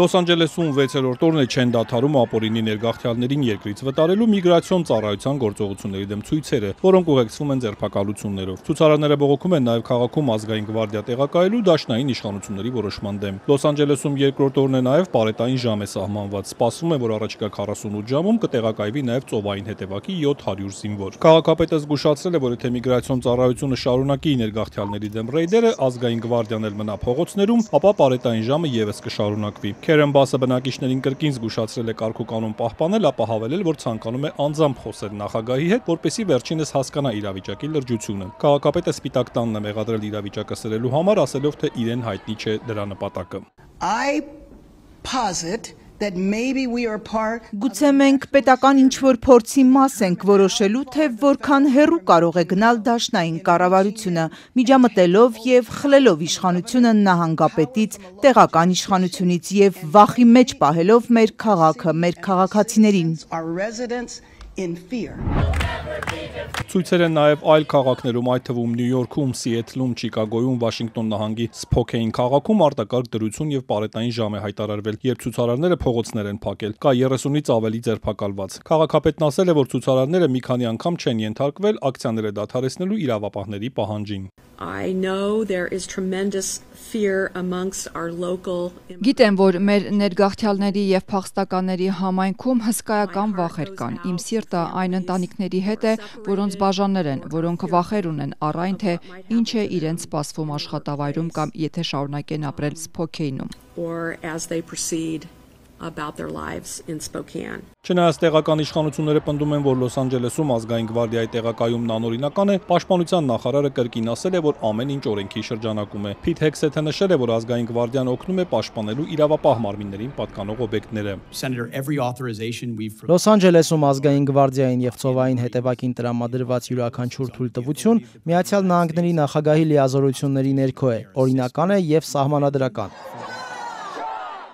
Լոս Անջելեսում 6-րդ օրն է չեն դադարում ապօրինի ներգաղթյալներին երկրից վտարելու միգրացիոն ծառայության գործողությունների դեմ ցույցերը, որոնք ուղեկցվում են ձերբակալություններով։ Ցուցարարները բողոքում են նաև քաղաքում ազգային գվարդիա տեղակայելու դաշնային իշխանությունների որոշման դեմ։ Լոս Անջելեսում երկրորդ օրն է նաև պարետային ժամ է սահմանված։ Սպասվում է, որ առաջիկա 48 ժամում կտեղակայվի նաև ծովային հետևակի 700 զինվոր։ Քաղաքապետը զգուշացրել է, որ եթե միգրացիոն ծառայությունը շարունակի ներգաղթյալների դեմ ռեյդերը, ազգային գվարդիան էլ մնա փողոցներում, ապա պարետային ժամը ևս կշարունակվի։ Քերեն Բասը բնակիչներին կրկին զգուշացրել է կարգուկանոն պահպանել, ապա հավելել, որ ցանկանում է անձամբ խոսել նախագահի հետ, որպեսզի վերջինս հասկանա իրավիճակի լրջությունը։ Քաղաքապետը Սպիտակ տանն է մեղադրել իրավիճակը սրելու համար, ասելով, թե իրեն հայտնի չէ դրա նպատակը։ Գուցե մենք պետական ինչ-որ փորձի մաս ենք որոշելու, թե որքան հեռու կարող է գնալ դաշնային կառավարությունը, միջամտելով եւ խլելով իշխանությունը նահանգապետից, տեղական իշխանությունից եւ վախի մեջ պահելով մեր քաղաքը, մեր քաղաքացիներին։ Ցույցեր են նաև այլ քաղաքներում, այդ թվում Նյու Յորքում, Սիեթլում, Չիկագոյում, Վաշինգտոն նահանգի Սփոքեյն քաղաքում արտակարգ դրություն եւ պարետային ժամ է հայտարարվել, երբ ցուցարարները փողոցներ են փակել։ Կա 30-ից ավելի ձերբակալված։ Քաղաքապետն ասել է, որ ցուցարարները մի քանի անգամ չեն ենթարկվել ակցիաները դադարեցնելու իրավապահների պահանջին։ Գիտեմ, որ մեր ներգաղթյալների եւ փախստականների համայնքում հսկայական վախեր կան։ Իմ սիրտը այն ընտանիքների հետ է, որոնց բաժաններ են, որոնք վախեր ունեն առ այն, թե ինչ է իրենց սպասվում աշխատավայրում կամ եթե շարունակեն ապրել Սփոքեյնում։ Չնայած տեղական իշխանությունները պնդում են, որ Լոս Անջելեսում ազգային գվարդիայի տեղակայումն անօրինական է, պաշտպանության նախարարը կրկին ասել է, որ ամեն ինչ օրենքի շրջանակում է։ Փիթ Հեքսեթը նշել է, որ ազգային գվարդիան օգնում է պաշտպանելու իրավապահ մարմիններին պատկանող օբյեկտները։ Լոս Անջելեսում ազգային գվարդիային եւ ծովային հետևակին տրամադրված յուրաքանչյուր թույլտվություն Միացյալ Նահանգների նախագահի լիազորությունների ներքո է, օրինական է եւ սահմանադրական։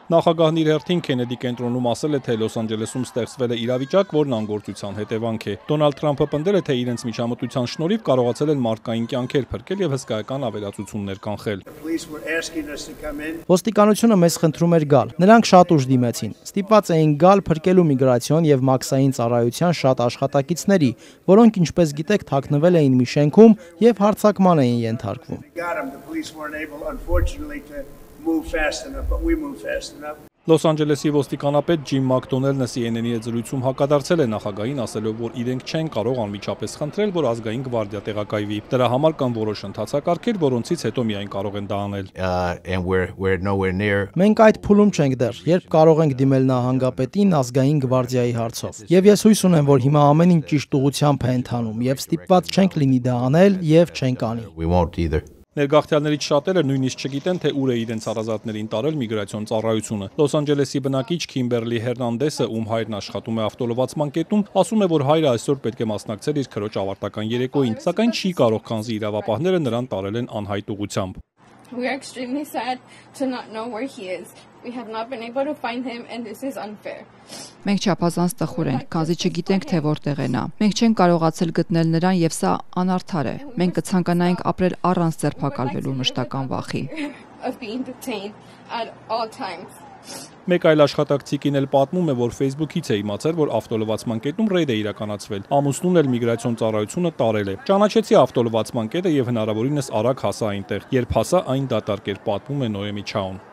Նախագահն իր հերթին Քենեդի կենտրոնում ասել է, թե Լոս Անջելեսում ստեղծվել է իրավիճակ, որն անգործության հետևանք է։ Դոնալդ Թրամփը պնդել է, թե իրենց միջամտության շնորհիվ կարողացել են մարդկային կյանքեր փրկել եւ հսկայական ավելացություններ կանխել։ Ոստիկանությունը մեզ խնդրում էր գալ։ Նրանք շատ ուշ դիմեցին։ Ստիպված էին գալ փրկելու միգրացիոն եւ մաքսային ծառայության շատ աշխատակիցների, որոնք, ինչպես գիտեք, թաքնվել էին մի շենքում եւ հարձակման էին ենթարկվում։ Լոս Անջելեսի ոստիկանապետ Ջիմ Մակդոնելնը CNN-ի հետ զրույցում հակադարձել է նախագահին, ասելով, որ իրենք չեն կարող անմիջապես խնդրել, որ ազգային գվարդիա տեղակայվի։ Դրա համար կան որոշ ընթացակարգեր, որոնցից հետո միայն կարող են դա անել։ Մենք այդ փուլում չենք դեռ, երբ կարող ենք դիմել նահանգապետին ազգային գվարդիայի հարցով։ Եվ ես հույս ունեմ, որ հիմա ամեն ինչ ճիշտ ուղղությամբ է ընթանում, եւ ստիպված չենք լինի դա անել եւ չենք անի։ Ներգաղթյալներից շատերը նույնիսկ չգիտեն, թե ուր է իրենց հարազատներին տարել միգրացիոն ծառայությունը։ Լոս Անջելեսի բնակիչ Քիմբերլի Հերնանդեսը, ում հայրն աշխատում է ավտոլվացման կետում, ասում է, որ հայրը այսօր պետք է մասնակցել իր քրոջ ավարտական երեկոյին, սակայն չի կարող, քանզի իրավապահները նրան տարել են անհայտ ուղղությամբ։ Մենք չափազանց տխուր ենք, քանզի չգիտենք, թե որտեղ է նա։ Մենք չենք կարողացել գտնել նրան եւ սա անարդար է։ Մենք կցանկանայինք ապրել առանց ձերբակալվելու մշտական վախի։ Մեկ այլ աշխատակցի կին էլ պատմում է, որ Facebook-ից է իմացել, որ ավտոլվացման կետում ռեյդ է իրականացվել։ Ամուսնուն էլ միգրացիոն ծառայությունը տարել է։ Ճանաչեցի ավտոլվացման կետը եւ հնարավորինս արագ հասա այնտեղ։ Երբ հասա, այն դատարկ էր, պատմում է Նոեմի Չաուն։